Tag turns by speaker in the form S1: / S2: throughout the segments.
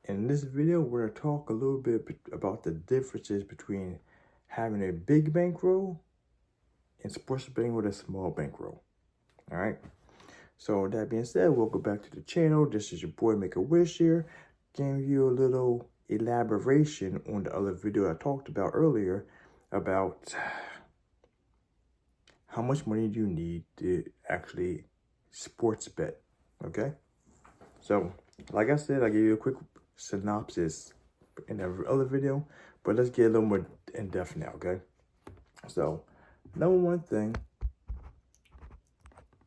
S1: In this video, we're going to talk a little bit about the differences between having a big bankroll and sports betting with a small bankroll. All right. So that being said, welcome back to the channel. This is your boy Make a Wish here, giving you a little elaboration on the other video I talked about earlier about how much money do you need to actually sports bet. Okay. So, like I said, I gave you a quick synopsis in the other video, but let's get a little more in depth now, okay? So, number one thing,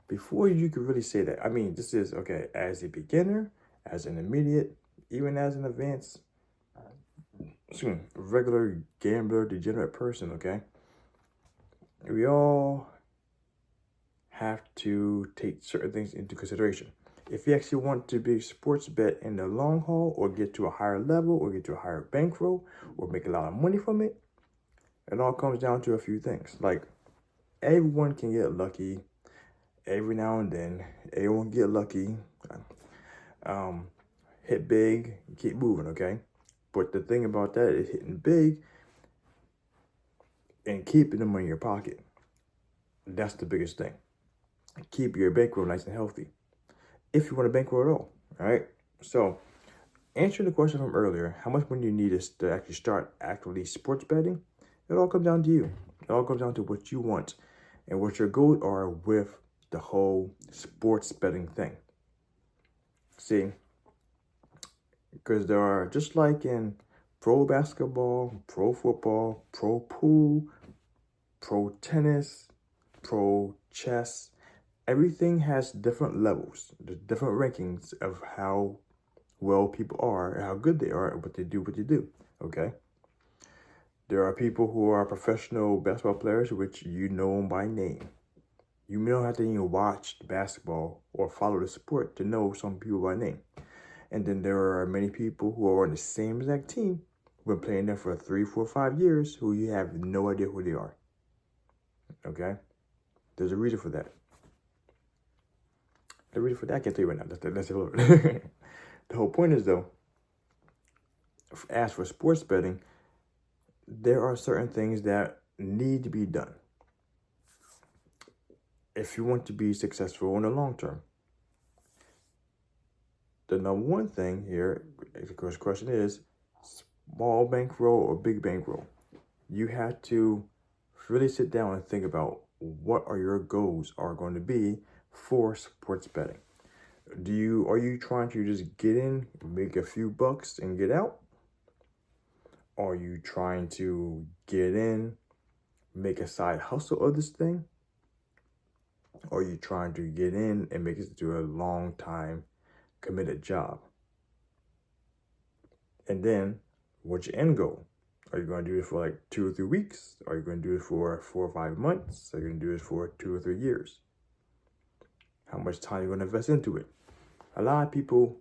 S1: before you can really say that, I mean, this is, okay, as a beginner, as an intermediate, even as an advanced, regular gambler, degenerate person, okay? We all have to take certain things into consideration. If you actually want to be sports bet in the long haul or get to a higher level or get to a higher bankroll or make a lot of money from it, it all comes down to a few things. Like, everyone can get lucky every now and then. Everyone get lucky. Hit big, keep moving, okay? But the thing about that is hitting big and keeping the money in your pocket. That's the biggest thing. Keep your bankroll nice and healthy, if you want to bankroll at all right? So, answering the question from earlier, how much money you need is to actually start actively sports betting, it all comes down to you. It all comes down to what you want and what your goals are with the whole sports betting thing. See, because there are, just like in pro basketball, pro football, pro pool, pro tennis, pro chess, everything has different levels, different rankings of how well people are, how good they are, and what they do, okay? There are people who are professional basketball players, which you know them by name. You don't have to even watch basketball or follow the sport to know some people by name. And then there are many people who are on the same exact team, been playing there for 3, 4, 5 years, who you have no idea who they are, okay? There's a reason for that. The reason for that, I can't tell you right now. That's a little bit. The whole point is, though, as for sports betting, there are certain things that need to be done if you want to be successful in the long term. The number one thing here, of course, the question is, small bankroll or big bankroll? You have to really sit down and think about what are your goals are going to be for sports betting. Are you trying to just get in, make a few bucks and get out? Are you trying to get in, make a side hustle of this thing? Or are you trying to get in and make it into a long time committed job? And then, what's your end goal? Are you going to do it for like 2 or 3 weeks? Are you going to do it for 4 or 5 months? Are you going to do it for 2 or 3 years? How much time are you going to invest into it? A lot of people,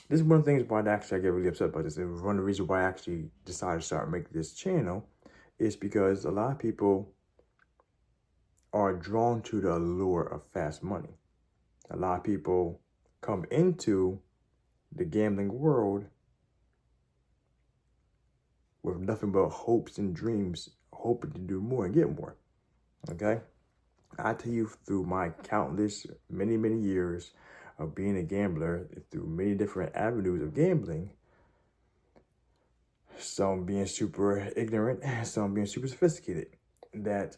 S1: this is one of the things why I get really upset about this. And one of the reasons why I actually decided to start making this channel is because a lot of people are drawn to the allure of fast money. A lot of people come into the gambling world with nothing but hopes and dreams, hoping to do more and get more, okay? I tell you, through my countless, many years of being a gambler, through many different avenues of gambling, some being super ignorant, some being super sophisticated, that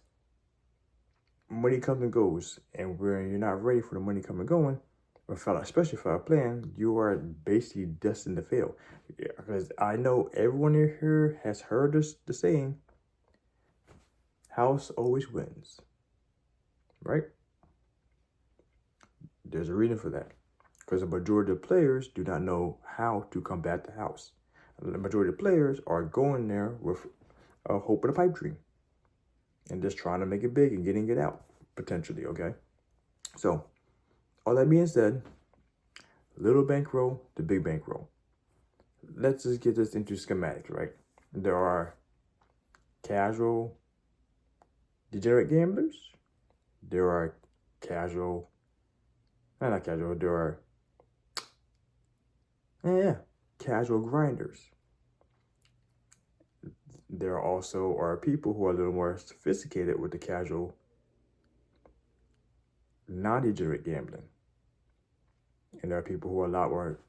S1: money comes and goes, and when you're not ready for the money coming and going, especially for a plan, you are basically destined to fail. Because I know everyone here has heard the saying, house always wins, right? There's a reason for that. Because the majority of players do not know how to combat the house. The majority of players are going there with a hope and a pipe dream and just trying to make it big and getting it out, potentially, okay? So, all that being said, little bankroll to big bankroll. Let's just get this into schematics, right? There are casual degenerate gamblers. There are there are And yeah, casual grinders. There also are people who are a little more sophisticated with the casual, non-degenerate gambling. And there are people who are a lot more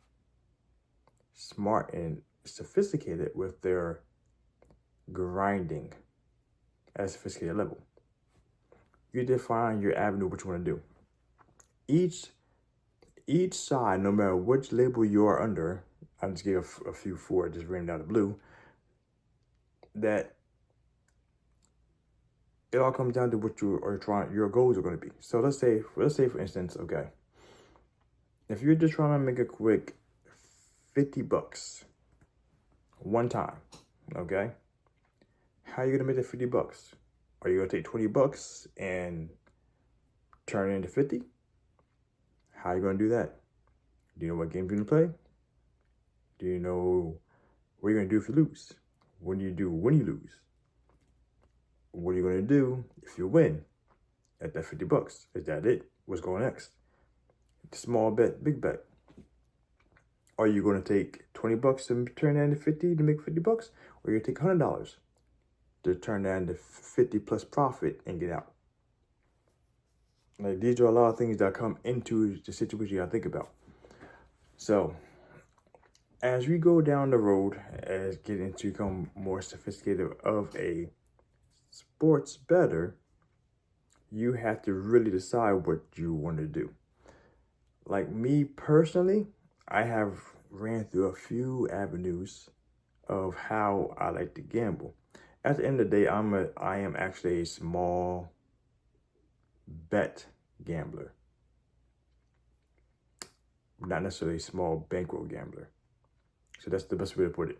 S1: smart and sophisticated with their grinding at a sophisticated level. You define your avenue, what you want to do. Each side, no matter which label you are under, I'll just give a few for it, just random out of the blue, that it all comes down to what you are trying, your goals are going to be. So let's say for instance, okay, if you're just trying to make a quick $50 one time, okay, how are you gonna make that $50? Are you gonna take $20 and turn it into 50? How are you gonna do that? Do you know what game you're gonna play? Do you know what you're gonna do if you lose? What do you do when you lose? What are you gonna do if you win at that $50? Is that it? What's going next? Small bet, big bet. Are you gonna take $20 and turn that into 50 to make $50? Or you take $100 to turn that into 50 plus profit and get out? Like, these are a lot of things that come into the situation you gotta think about. So as we go down the road, as getting to become more sophisticated of a sports bettor, you have to really decide what you want to do. Like me personally, I have ran through a few avenues of how I like to gamble. At the end of the day, I am actually a small bet gambler, not necessarily a small bankroll gambler. So that's the best way to put it.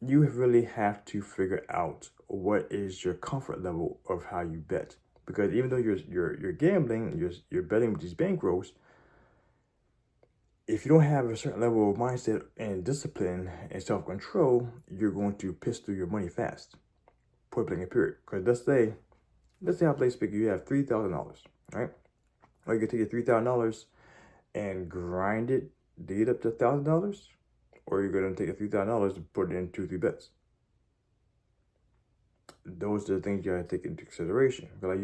S1: You really have to figure out what is your comfort level of how you bet, because even though you're gambling, you're betting with these bankrolls, if you don't have a certain level of mindset and discipline and self-control, you're going to piss through your money fast. Point blank period. Because let's say I play speaker, you have $3,000, right? Or you can take your $3,000 and grind it, to get up to $1,000, or you're gonna take the $3,000 and put it in 2-3 bets. Those are the things you gotta take into consideration. But like,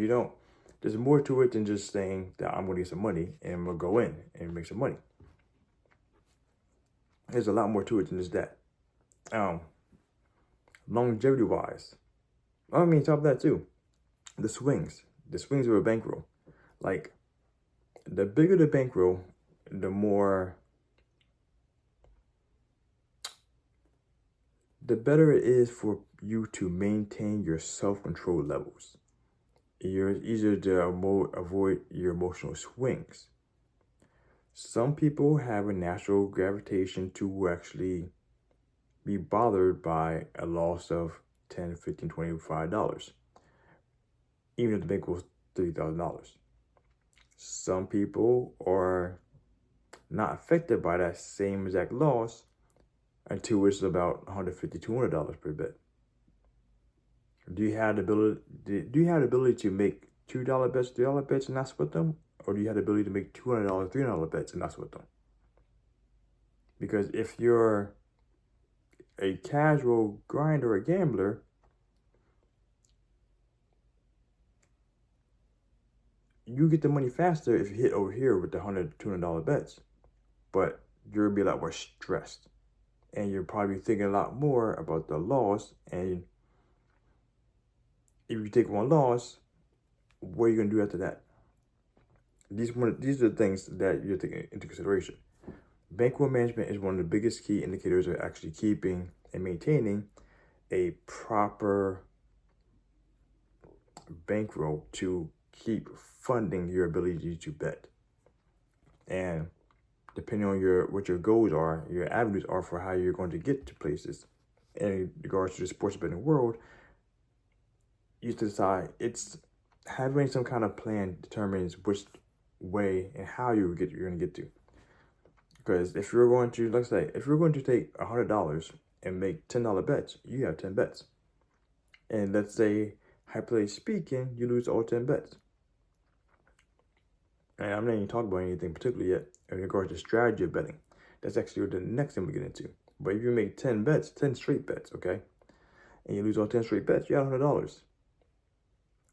S1: there's more to it than just saying that I'm gonna get some money and I'm gonna go in and make some money. There's a lot more to it than just that. Longevity wise, top of that too, the swings of a bankroll. Like, the bigger the bankroll, the better it is for you to maintain your self-control levels. It's easier to avoid your emotional swings. Some people have a natural gravitation to actually be bothered by a loss of $10, $15, $25, even if the bank was $30,000. Some people are not affected by that same exact loss until it's about $150, $200 per bet. Do you have the ability to make $2 bets, $3 bets and not split them? Or do you have the ability to make $200, $300 bets and not split them? Because if you're a casual grinder or gambler, you get the money faster if you hit over here with the $100, $200 bets. But you're gonna be a lot more stressed. And you're probably thinking a lot more about the loss. And if you take one loss, what are you gonna do after that? These are the things that you're taking into consideration. Bankroll management is one of the biggest key indicators of actually keeping and maintaining a proper bankroll to keep funding your ability to bet. And depending on what your goals are, your avenues are for how you're going to get to places. And in regards to the sports betting world, you have to decide, it's having some kind of plan determines which way and how you're going to get to. Because if you're going to, let's say, if you're going to take $100 and make $10 bets, you have 10 bets. And let's say, hypothetically speaking, you lose all 10 bets. and I'm not even talking about anything particularly yet in regards to strategy of betting. That's actually the next thing we get into. But if you make 10 bets, 10 straight bets, okay, and you lose all 10 straight bets, you got $100.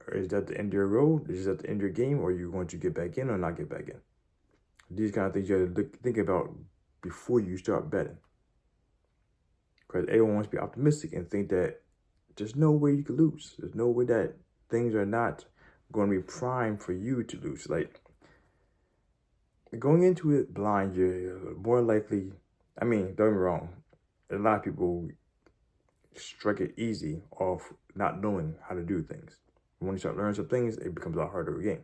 S1: Or is that the end of your road? Is that the end of your game? Or are you going to get back in or not get back in? These kind of things you have to think about before you start betting. Because everyone wants to be optimistic and think that there's no way you could lose. There's no way that things are not going to be primed for you to lose. Like, going into it blind, you're more likely, don't get me wrong, a lot of people strike it easy off not knowing how to do things. When you start learning some things, it becomes a lot harder again.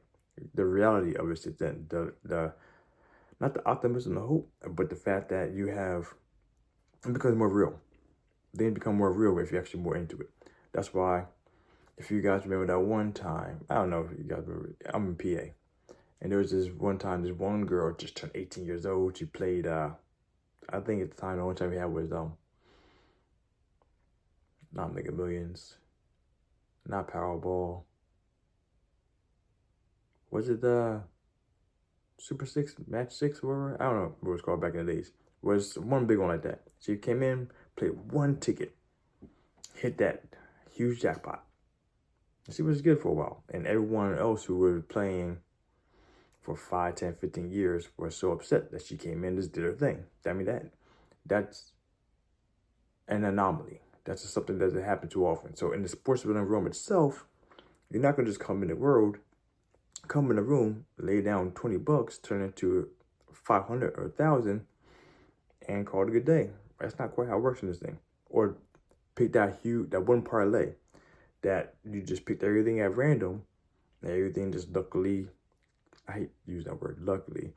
S1: The reality of it is then the not the optimism, the hope, but the fact that it becomes more real. Then it becomes more real if you're actually more into it. That's why, if you guys remember that one time, I don't know if you guys remember, I'm in PA. And there was this one time, this one girl just turned 18 years old. She played, I think at the time, the only time we had was, not Mega Millions, not Powerball. Was it Super 6, Match 6, whatever? I don't know what it was called back in the days. It was one big one like that. She came in, played one ticket, hit that huge jackpot. And she was good for a while. And everyone else who was playing for 5, 10, 15 years was so upset that she came in and just did her thing. That's an anomaly. That's just something that doesn't happen too often. So in the sports betting room itself, you're not going to just come in the room, lay down $20, turn it into 500 or 1,000, and call it a good day. That's not quite how it works in this thing. Or pick that one parlay that you just picked everything at random, and everything just luckily, I hate to use that word, luckily,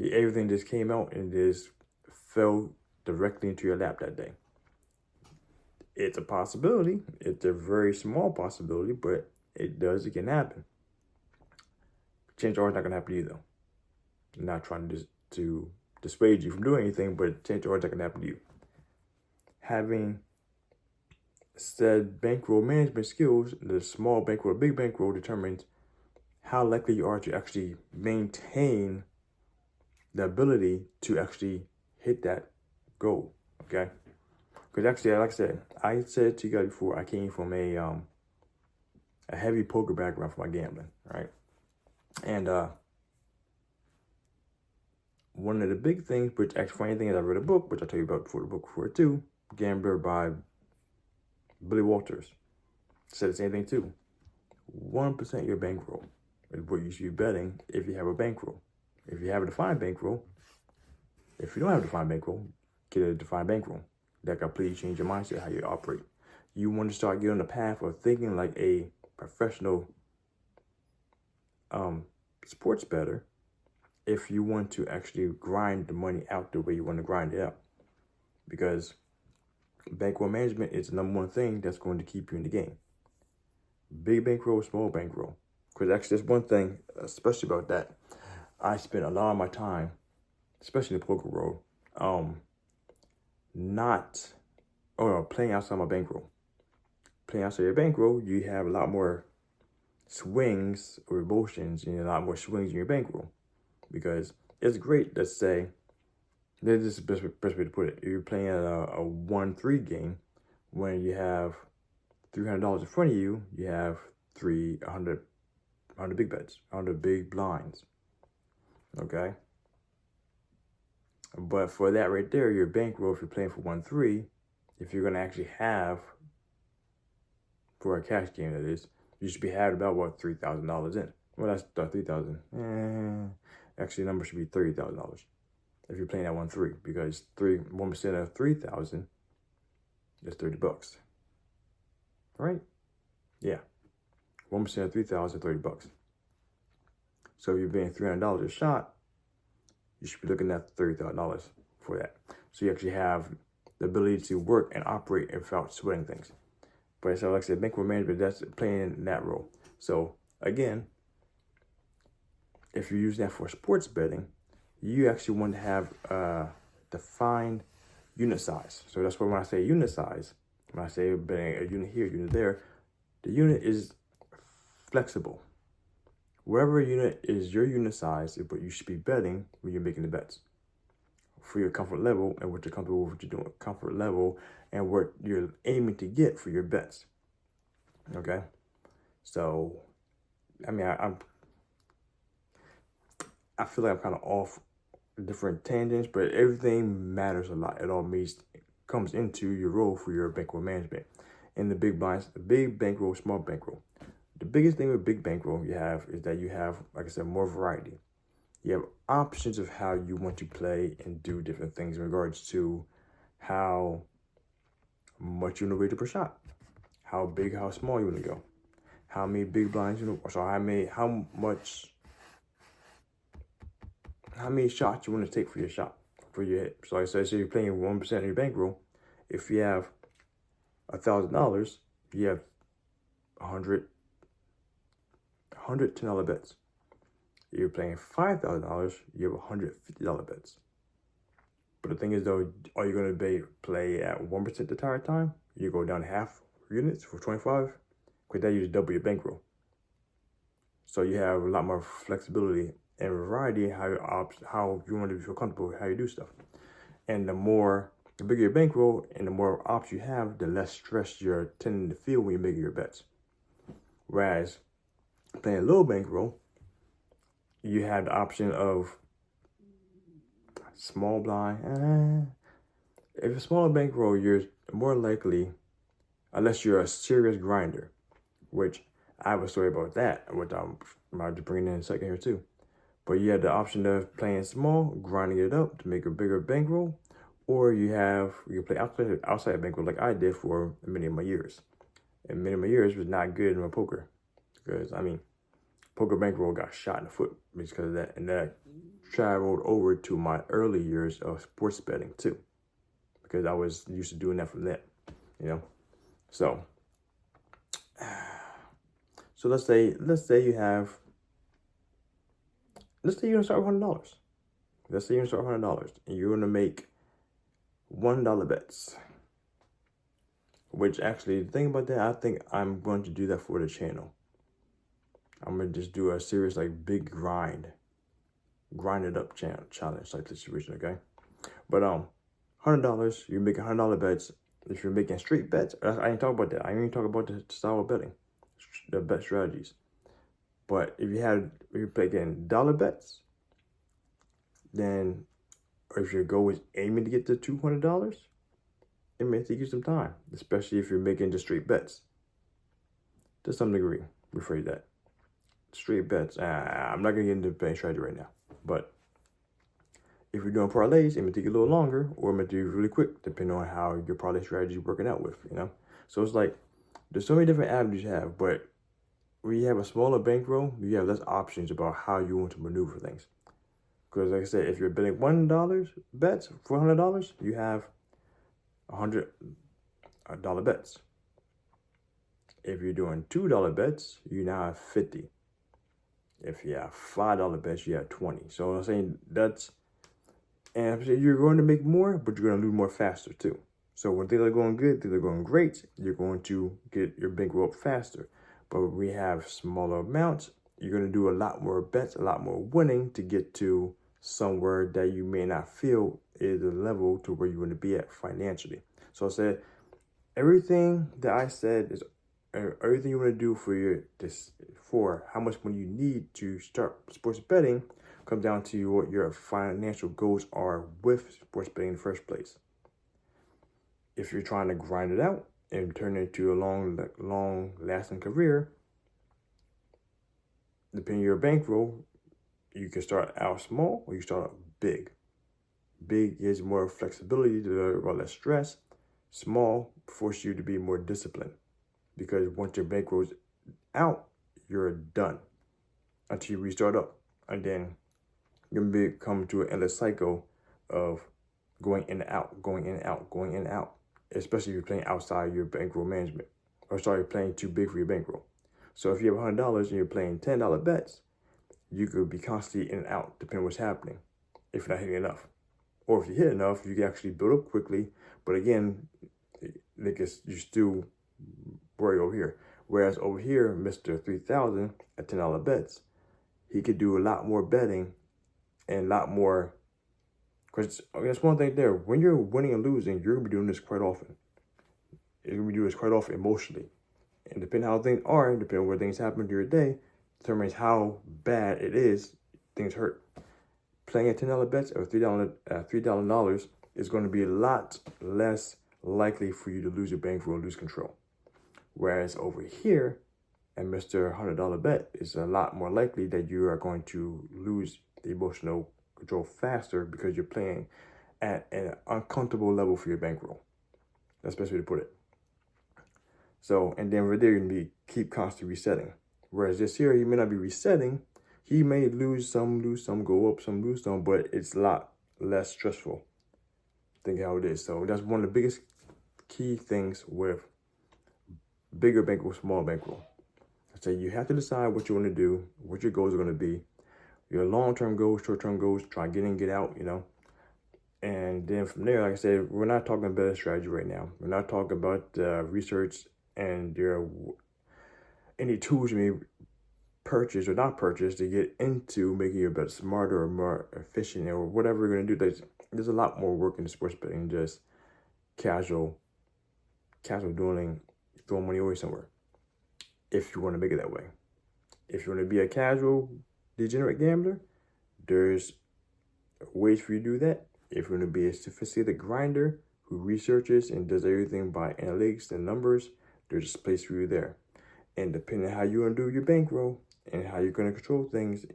S1: everything just came out and just fell directly into your lap that day. It's a possibility. It's a very small possibility, but it can happen. Change always not going to happen to you, though. I'm not trying to dissuade you from doing anything, but change always not going to happen to you. Having said bankroll management skills, the small bankroll, big bankroll determines how likely you are to actually maintain the ability to actually hit that goal, okay? Because actually, like I said to you guys before, I came from a heavy poker background for my gambling, right? And one of the big things, which actually funny thing is I read a book, which I'll tell you about before the book before it too, Gambler by Billy Walters. Said the same thing too. 1% of your bankroll is what you should be betting if you have a bankroll. If you have a defined bankroll, if you don't have a defined bankroll, get a defined bankroll. That completely change your mindset, how you operate. You want to start getting on the path of thinking like a professional sports bettor if you want to actually grind the money out the way you want to grind it out. Because bankroll management is the number one thing that's going to keep you in the game. Big bankroll, small bankroll. Because actually, there's one thing, especially about that. I spent a lot of my time, especially in the poker world, playing outside my bankroll. Playing outside your bankroll, you have a lot more swings or emotions and a lot more swings in your bankroll. Because it's great, let's say, this is the best way to put it. If you're playing a 1-3 game, when you have $300 in front of you, you have 100 big bets, 100 big blinds, okay? But for that right there, your bankroll, if you're playing for 1-3, if you're going to actually have, for a cash game that is, you should be having about, $3,000 in. Well, that's $3,000. Actually, the number should be $30,000 if you're playing at 1-3, because 1% of 3,000 is $30. Right? Yeah. 1% of 3,000 is $30. So if you're paying $300 a shot, you should be looking at $30,000 for that. So you actually have the ability to work and operate without sweating things. But so like I said, bankroll management, that's playing that role. So again, if you're using that for sports betting, you actually want to have a defined unit size. So that's why when I say unit size, when I say betting a unit here, unit there, the unit is flexible. Whatever unit is your unit size is what you should be betting when you're making the bets for your comfort level and what you're comfortable with what you're doing. Comfort level and what you're aiming to get for your bets. Okay? So, I mean, I feel like I'm kind of off different tangents, but everything matters a lot. It all comes into your role for your bankroll management. And the big blinds, the big bankroll, small bankroll. The biggest thing with big bankroll you have is that you have, like I said, more variety. You have options of how you want to play and do different things in regards to how much you want to wager per shot, how big, how small you want to go, how many big blinds you know, so how many shots you want to take for your shot, for your hit. So like I said, say you're playing 1% of your bankroll. If you have $1,000, you have 100 $10 bets. If you're playing $5,000, you have $150 bets. But the thing is though, are you going to play at 1% the entire time? You go down half units for 25, because that usually double your bankroll. So you have a lot more flexibility and variety how you want to feel comfortable with how you do stuff. And the bigger your bankroll and the more options you have, the less stress you're tending to feel when you're making your bets. Whereas playing low bankroll, you have the option of small blind. If it's smaller bankroll, you're more likely, unless you're a serious grinder, which I have a story about that, which I'm about to bring in a second here too. But you have the option of playing small, grinding it up to make a bigger bankroll, or you play outside bankroll like I did for many of my years. And many of my years was not good in my poker, because poker bankroll got shot in the foot because of that, and that traveled over to my early years of sports betting too, because I was used to doing that from that, So let's say you are gonna start with $100. Let's say you're gonna start with $100 and you're gonna make $1 bets. Which actually, the thing about that, I think I'm going to do that for the channel. I'm gonna just do a serious big grind it up challenge type situation, okay? But $100, you're making $100 bets. If you're making straight bets, I ain't talking about that. I ain't even talking about the style of betting, the bet strategies. But if you're making dollar bets, then, or if your goal is aiming to get to $200, it may take you some time, especially if you're making just straight bets. To some degree, rephrase that. Straight bets. I'm not gonna get into betting strategy right now, but if you're doing parlays, it may take you a little longer, or it may do really quick, depending on how your parlay strategy is working out with, So it's there's so many different avenues you have, but when you have a smaller bankroll, you have less options about how you want to maneuver things. Because like I said, if you're betting $1 bets for $100, you have $100 bets. If you're doing $2 bets, you now have 50. If you have $5 bets, you have 20. So I'm saying and you're going to make more, but you're going to lose more faster too. So when things are going good, things are going great, you're going to get your bankroll up faster. But when we have smaller amounts, you're going to do a lot more bets, a lot more winning to get to somewhere that you may not feel is the level to where you want to be at financially. So I said, everything that I said is everything you want to do for how much money you need to start sports betting comes down to what your financial goals are with sports betting in the first place. If you're trying to grind it out and turn it into a long-lasting career, depending on your bankroll, you can start out small or you start out big. Big gives more flexibility, less stress. Small forces you to be more disciplined, because once your bankroll's out, you're done until you restart up, and then you're going to come to an endless cycle of going in and out, going in and out, going in and out, especially if you're playing outside your bankroll management, or playing too big for your bankroll. So if you have $100 and you're playing $10 bets, you could be constantly in and out, depending on what's happening, if you're not hitting enough. Or if you hit enough, you can actually build up quickly. But again, you still worry over here. Whereas over here, Mr. 3000 at $10 bets, he could do a lot more betting and a lot more. Because that's one thing there. When you're winning and losing, you're going to be doing this quite often. You're going to be doing this quite often emotionally. And depending how things are, depending on where things happen during your day, determines how bad it is, things hurt. Playing a $10 bets or $3 is going to be a lot less likely for you to lose your bankroll and lose control. Whereas over here, at Mr. $100 bet, it's a lot more likely that you are going to lose the emotional control faster because you're playing at an uncomfortable level for your bankroll. That's the best way to put it. So, and then over there, you're going to keep constantly resetting. Whereas this here, he may not be resetting. He may lose some, go up, some, lose some, but it's a lot less stressful. Think how it is. So that's one of the biggest key things with bigger bankroll, small bankroll. So you have to decide what you want to do, what your goals are going to be. Your long-term goals, short-term goals, try get in, get out, And then from there, like I said, we're not talking about better strategy right now. We're not talking about research and any tools you may purchase or not purchase to get into making your bet smarter or more efficient or whatever you're going to do. There's a lot more work in sports betting than just casual dueling, throwing money away somewhere. If you want to make it that way. If you want to be a casual degenerate gambler, there's ways for you to do that. If you want to be a sophisticated grinder who researches and does everything by analytics and numbers, there's a place for you there. And depending on how you want to do your bankroll and how you're going to control things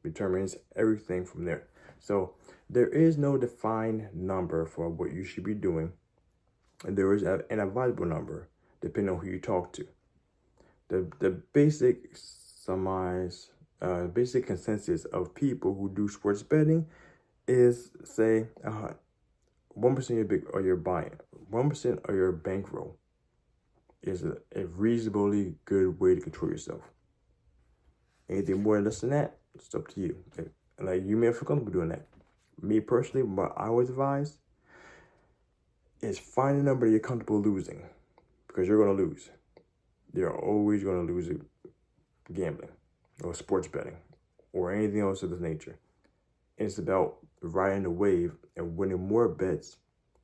S1: determines everything from there. So there is no defined number for what you should be doing. And there is an advisable number depending on who you talk to. The basic basic consensus of people who do sports betting is say 1% of your buy-in, 1% of your bankroll is a reasonably good way to control yourself. Anything more or less than that, it's up to you. Like you may feel comfortable doing that. Me personally, what I always advise is find a number you're comfortable losing, because you're going to lose. You're always going to lose gambling or sports betting or anything else of this nature. It's about riding the wave and winning more bets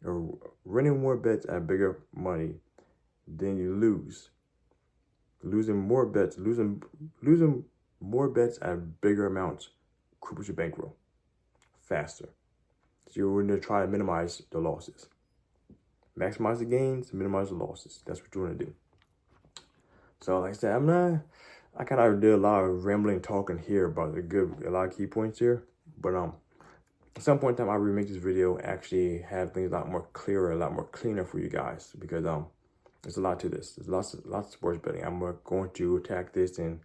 S1: at bigger money than you lose. Losing more bets at bigger amounts cripples your bankroll faster. So you're going to try to minimize the losses. Maximize the gains, minimize the losses. That's what you want to do. So like I said, I kind of did a lot of rambling talking here about a lot of key points here. But at some point in time, I'll remake this video, actually have things a lot more clearer, a lot more cleaner for you guys, because there's a lot to this. There's lots of sports betting. I'm going to attack this and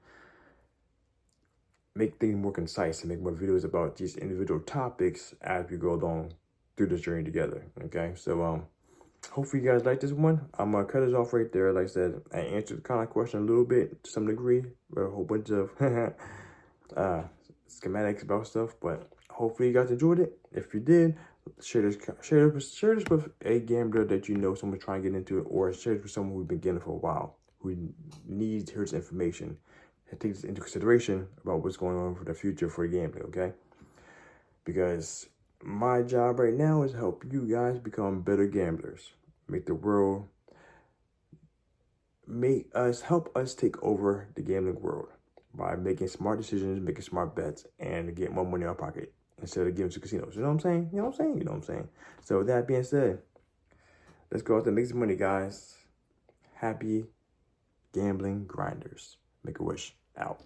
S1: make things more concise and make more videos about these individual topics as we go along through this journey together. Okay, so hopefully you guys like this one. I'm gonna cut this off right there. Like I said, I answered the kind of question a little bit to some degree, but a whole bunch of schematics about stuff. But hopefully you guys enjoyed it. If you did, share this with a gambler that you know, someone trying to get into it, or share this with someone who's been gambling for a while, who needs to hear this information and take this into consideration about what's going on for the future for gambling. Okay, because my job right now is to help you guys become better gamblers. Help us take over the gambling world by making smart decisions, making smart bets, and get more money in our pocket instead of giving to casinos. You know what I'm saying? You know what I'm saying? So with that being said, let's go out there and make some money, guys. Happy gambling grinders. Make a wish. Out.